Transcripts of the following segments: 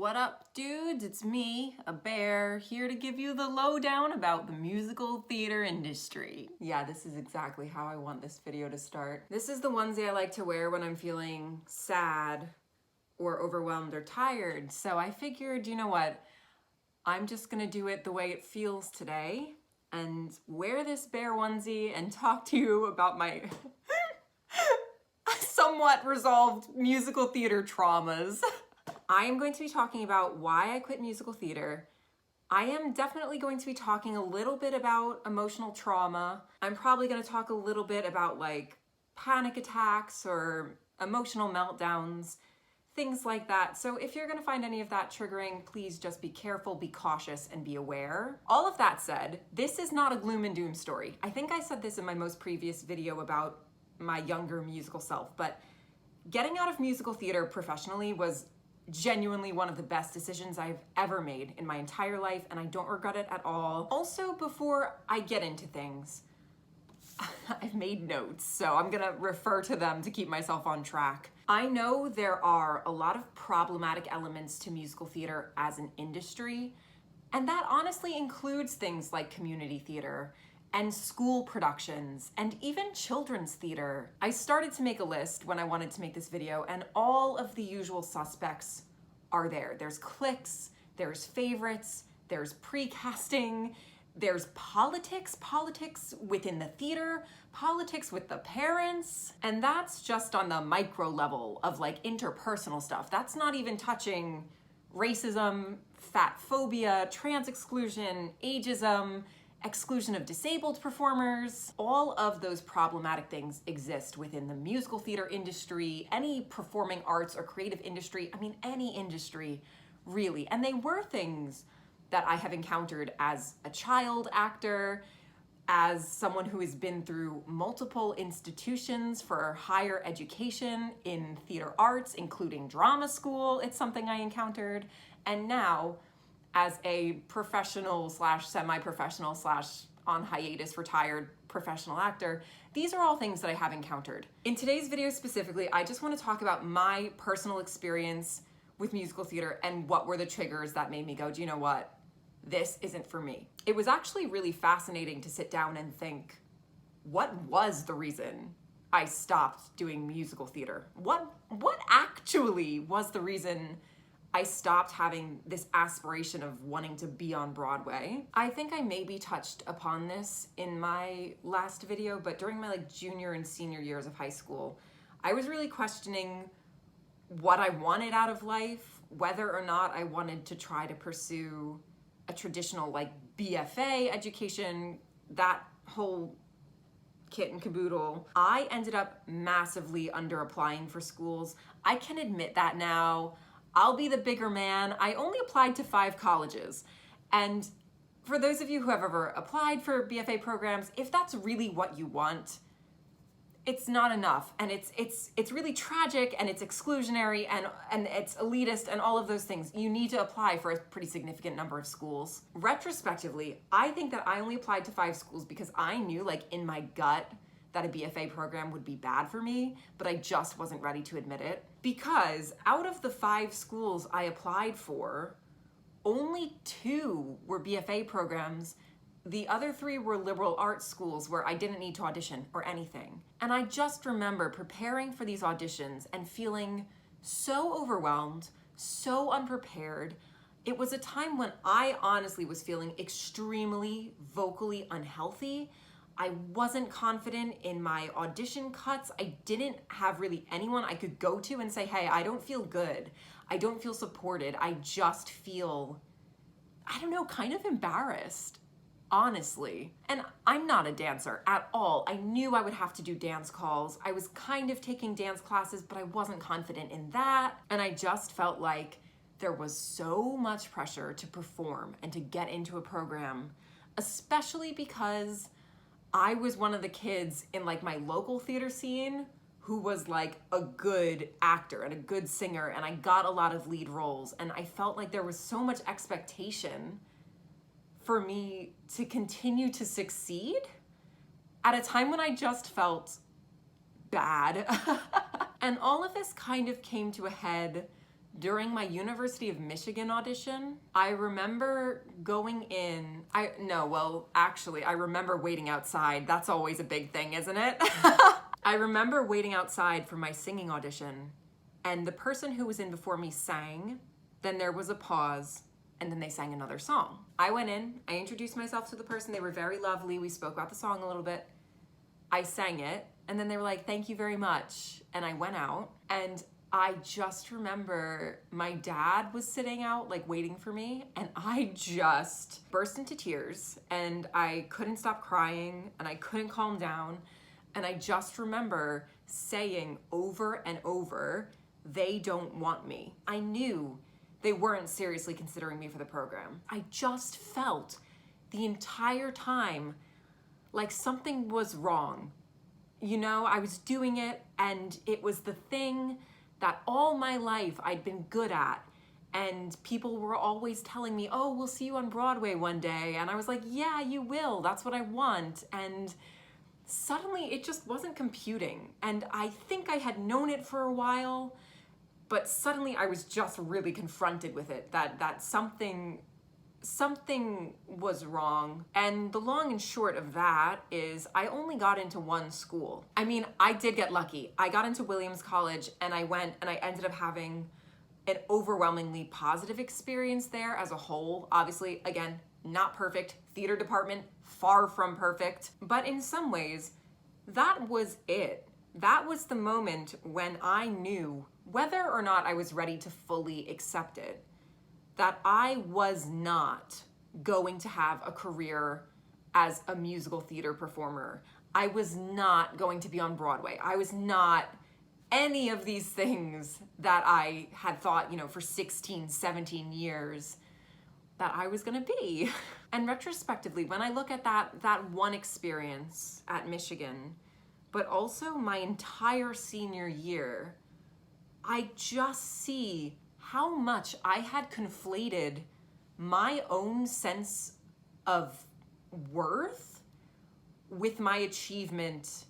What up, dudes? It's me, a bear, here to give you the lowdown about the musical theater industry. Yeah, this is exactly how I want this video to start. This is the onesie I like to wear when I'm feeling sad or overwhelmed or tired. So I figured, you know what? I'm just gonna do it the way it feels today and wear this bear onesie and talk to you about my somewhat resolved musical theater traumas. I am going to be talking about why I quit musical theater. I am definitely going to be talking a little bit about emotional trauma. I'm probably going to talk a little bit about like panic attacks or emotional meltdowns, things like that. So if you're going to find any of that triggering, please just be careful, be cautious, and be aware. All of that said, this is not a gloom and doom story. I think I said this in my most previous video about my younger musical self, but getting out of musical theater professionally was genuinely one of the best decisions I've ever made in my entire life, and I don't regret it at all. Also, before I get into things, I've made notes, so I'm gonna refer to them to keep myself on track. I know there are a lot of problematic elements to musical theater as an industry, and that honestly includes things like community theater and school productions, and even children's theater. I started to make a list when I wanted to make this video, and all of the usual suspects are there. There's cliques, there's favorites, there's pre-casting, there's politics within the theater, politics with the parents, and that's just on the micro level of like interpersonal stuff. That's not even touching racism, fat phobia, trans exclusion, ageism, exclusion of disabled performers. All of those problematic things exist within the musical theater industry, any performing arts or creative industry, I mean, any industry, really. And they were things that I have encountered as a child actor, as someone who has been through multiple institutions for higher education in theater arts, including drama school. It's something I encountered. And now, as a professional slash semi-professional slash on hiatus retired professional actor, these are all things that I have encountered. In today's video specifically, I just want to talk about my personal experience with musical theater and what were the triggers that made me go, do you know what? This isn't for me. It was actually really fascinating to sit down and think, what was the reason I stopped doing musical theater? What actually was the reason I stopped having this aspiration of wanting to be on Broadway? I think I maybe touched upon this in my last video, but during my like junior and senior years of high school, I was really questioning what I wanted out of life, whether or not I wanted to try to pursue a traditional like BFA education, that whole kit and caboodle. I ended up massively under applying for schools. I can admit that now. I'll be the bigger man. I only applied to 5 colleges. And for those of you who have ever applied for BFA programs, if that's really what you want, it's not enough. And it's really tragic, and it's exclusionary, and it's elitist, and all of those things. You need to apply for a pretty significant number of schools. Retrospectively, I think that I only applied to 5 schools because I knew, like, in my gut that a BFA program would be bad for me, but I just wasn't ready to admit it. Because out of the 5 schools I applied for, only 2 were BFA programs. The other 3 were liberal arts schools where I didn't need to audition or anything. And I just remember preparing for these auditions and feeling so overwhelmed, so unprepared. It was a time when I honestly was feeling extremely vocally unhealthy. I wasn't confident in my audition cuts. I didn't have really anyone I could go to and say, hey, I don't feel good. I don't feel supported. I just feel, I don't know, kind of embarrassed, honestly. And I'm not a dancer at all. I knew I would have to do dance calls. I was kind of taking dance classes, but I wasn't confident in that. And I just felt like there was so much pressure to perform and to get into a program, especially because I was one of the kids in like my local theater scene who was like a good actor and a good singer, and I got a lot of lead roles, and I felt like there was so much expectation for me to continue to succeed at a time when I just felt bad. And all of this kind of came to a head During my University of Michigan audition, I remember going in, I remember waiting outside. That's always a big thing, isn't it? I remember waiting outside for my singing audition, and the person who was in before me sang, then there was a pause, and then they sang another song. I went in, I introduced myself to the person, they were very lovely, we spoke about the song a little bit, I sang it, and then they were like, thank you very much, and I went out, and I just remember my dad was sitting out, like, waiting for me, and I just burst into tears, and I couldn't stop crying, and I couldn't calm down, and I just remember saying over and over, they don't want me. I knew they weren't seriously considering me for the program. I just felt the entire time like something was wrong. You know, I was doing it, and it was the thing that all my life I'd been good at, and people were always telling me, oh, we'll see you on Broadway one day, and I was like, yeah, you will, that's what I want, and suddenly it just wasn't computing, and I think I had known it for a while, but suddenly I was just really confronted with it, that something was wrong. And the long and short of that is I only got into one school. I mean, I did get lucky. I got into Williams College, and I went and I ended up having an overwhelmingly positive experience there as a whole. Obviously, again, not perfect. Theater department, far from perfect. But in some ways, that was it. That was the moment when I knew whether or not I was ready to fully accept it, that I was not going to have a career as a musical theater performer. I was not going to be on Broadway. I was not any of these things that I had thought, you know, for 16, 17 years that I was gonna be. And retrospectively, when I look at that one experience at Michigan, but also my entire senior year, I just see how much I had conflated my own sense of worth with my achievement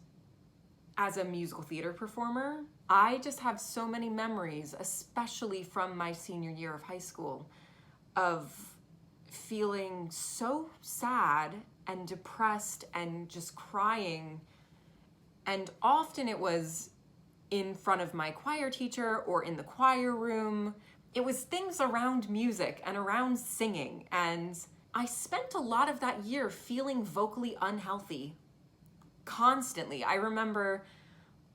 as a musical theater performer. I just have so many memories, especially from my senior year of high school, of feeling so sad and depressed and just crying. And often it was in front of my choir teacher or in the choir room. It was things around music and around singing. And I spent a lot of that year feeling vocally unhealthy. Constantly. I remember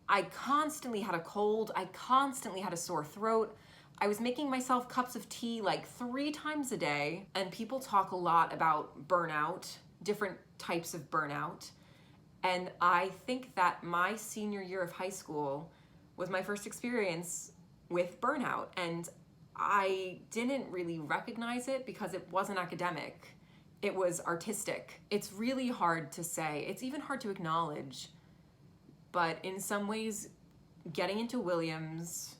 I constantly had a cold. I constantly had a sore throat. I was making myself cups of tea like 3 times a day. And people talk a lot about burnout, different types of burnout. And I think that my senior year of high school was my first experience with burnout. And I didn't really recognize it because it wasn't academic. It was artistic. It's really hard to say. It's even hard to acknowledge. But in some ways, getting into Williams,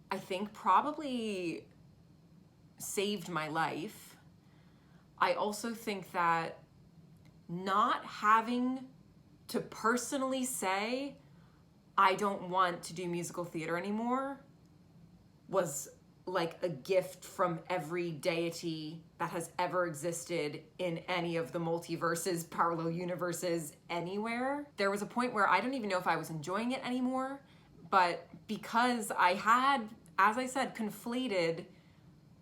I think probably saved my life. I also think that not having to personally say, I don't want to do musical theater anymore, was like a gift from every deity that has ever existed in any of the multiverses, parallel universes, anywhere. There was a point where I don't even know if I was enjoying it anymore, but because I had, as I said, conflated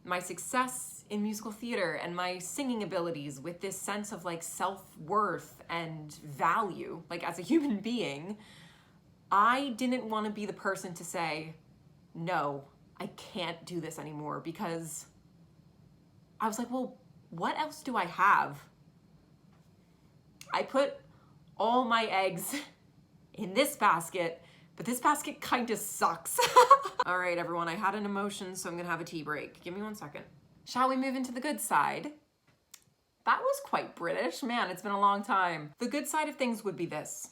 my success in musical theater and my singing abilities with this sense of like self-worth and value, like as a human being, I didn't want to be the person to say, no, I can't do this anymore, because I was like, well, what else do I have? I put all my eggs in this basket, but this basket kind of sucks. All right, everyone, I had an emotion, so I'm gonna have a tea break. Give me 1 second. Shall we move into the good side? That was quite British. Man, it's been a long time. The good side of things would be this.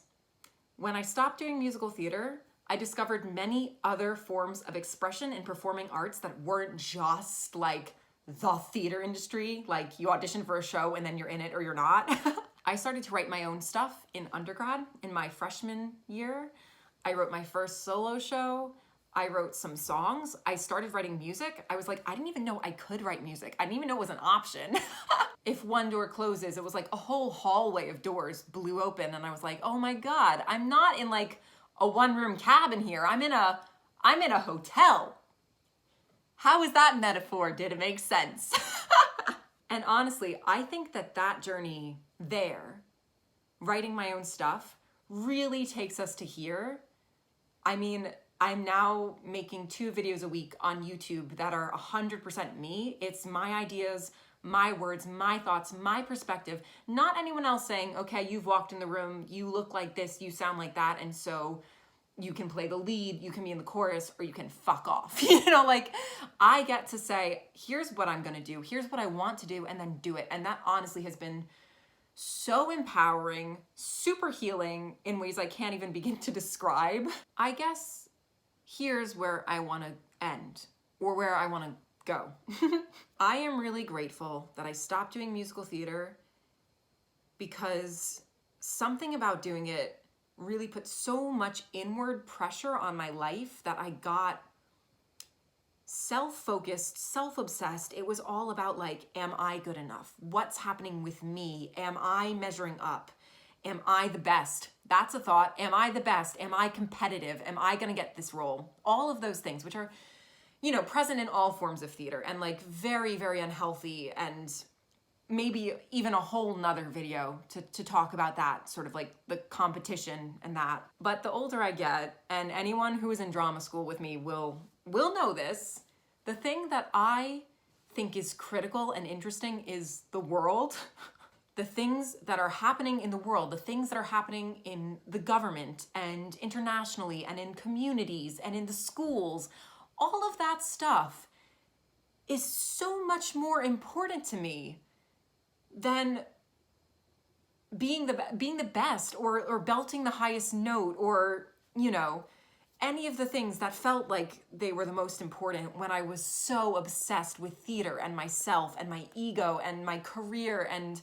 When I stopped doing musical theater, I discovered many other forms of expression in performing arts that weren't just like the theater industry, like you audition for a show and then you're in it or you're not. I started to write my own stuff in undergrad in my freshman year. I wrote my first solo show. I wrote some songs. I started writing music. I was like, I didn't even know I could write music. I didn't even know it was an option. If one door closes, it was like a whole hallway of doors blew open, and I was like, oh my God, I'm not in like a one-room cabin here. I'm in a hotel. How is that metaphor? Did it make sense? And honestly, I think that journey there, writing my own stuff, really takes us to here. I mean, I'm now making 2 videos a week on YouTube that are 100% me. It's my ideas, my words, my thoughts, my perspective, not anyone else saying, okay, you've walked in the room, you look like this, you sound like that, and so you can play the lead, you can be in the chorus, or you can fuck off. Like I get to say, here's what I'm gonna do, here's what I want to do, and then do it. And that honestly has been so empowering, super healing in ways I can't even begin to describe. I guess here's where I want to end, or where I want to go. I am really grateful that I stopped doing musical theater, because something about doing it really put so much inward pressure on my life that I got self-focused, self-obsessed. It was all about like, am I good enough? What's happening with me? Am I measuring up? Am I the best? That's a thought. Am I the best? Am I competitive? Am I gonna get this role? All of those things, which are, present in all forms of theater, and like very, very unhealthy, and maybe even a whole nother video to talk about that, sort of like the competition and that. But the older I get, and anyone who is in drama school with me will know this, the thing that I think is critical and interesting is the world. The things that are happening in the world, the things that are happening in the government and internationally and in communities and in the schools, all of that stuff is so much more important to me than being the best, or belting the highest note, or any of the things that felt like they were the most important when I was so obsessed with theater and myself and my ego and my career and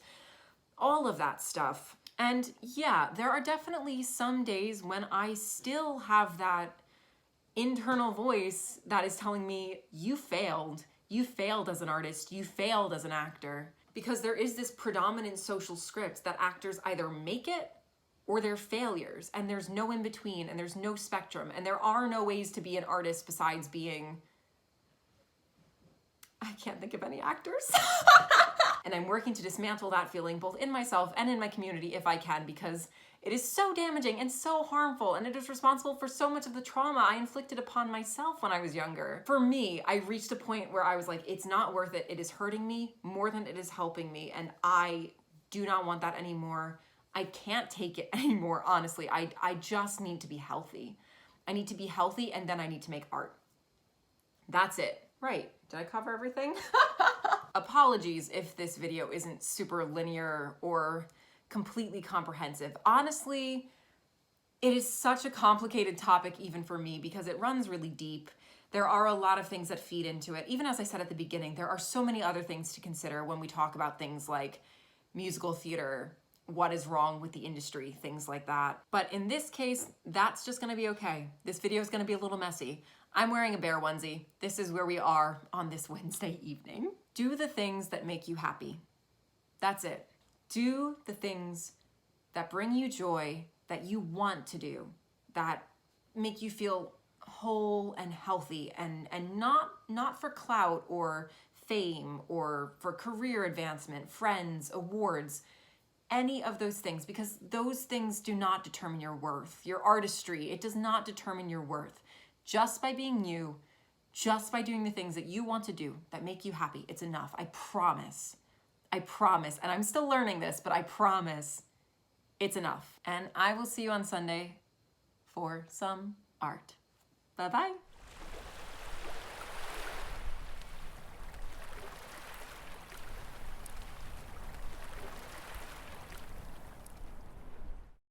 all of that stuff. And yeah, there are definitely some days when I still have that internal voice that is telling me, you failed as an artist, you failed as an actor. Because there is this predominant social script that actors either make it or they're failures, and there's no in between, and there's no spectrum, and there are no ways to be an artist besides being, I can't think of any actors. And I'm working to dismantle that feeling both in myself and in my community if I can, because it is so damaging and so harmful, and it is responsible for so much of the trauma I inflicted upon myself when I was younger. For me, I reached a point where I was like, it's not worth it. It is hurting me more than it is helping me, and I do not want that anymore. I can't take it anymore, honestly. I just need to be healthy. I need to be healthy, and then I need to make art. That's it. Right. Did I cover everything? Apologies if this video isn't super linear or completely comprehensive. Honestly, it is such a complicated topic even for me, because it runs really deep. There are a lot of things that feed into it. Even as I said at the beginning, there are so many other things to consider when we talk about things like musical theater, what is wrong with the industry, things like that. But in this case, that's just gonna be okay. This video is gonna be a little messy. I'm wearing a bear onesie. This is where we are on this Wednesday evening. Do the things that make you happy. That's it. Do the things that bring you joy, that you want to do, that make you feel whole and healthy, and not for clout or fame or for career advancement, friends, awards, any of those things, because those things do not determine your worth. Your artistry, it does not determine your worth. Just by being you, just by doing the things that you want to do that make you happy, it's enough. I promise. I promise. And I'm still learning this, but I promise it's enough. And I will see you on Sunday for some art. Bye-bye.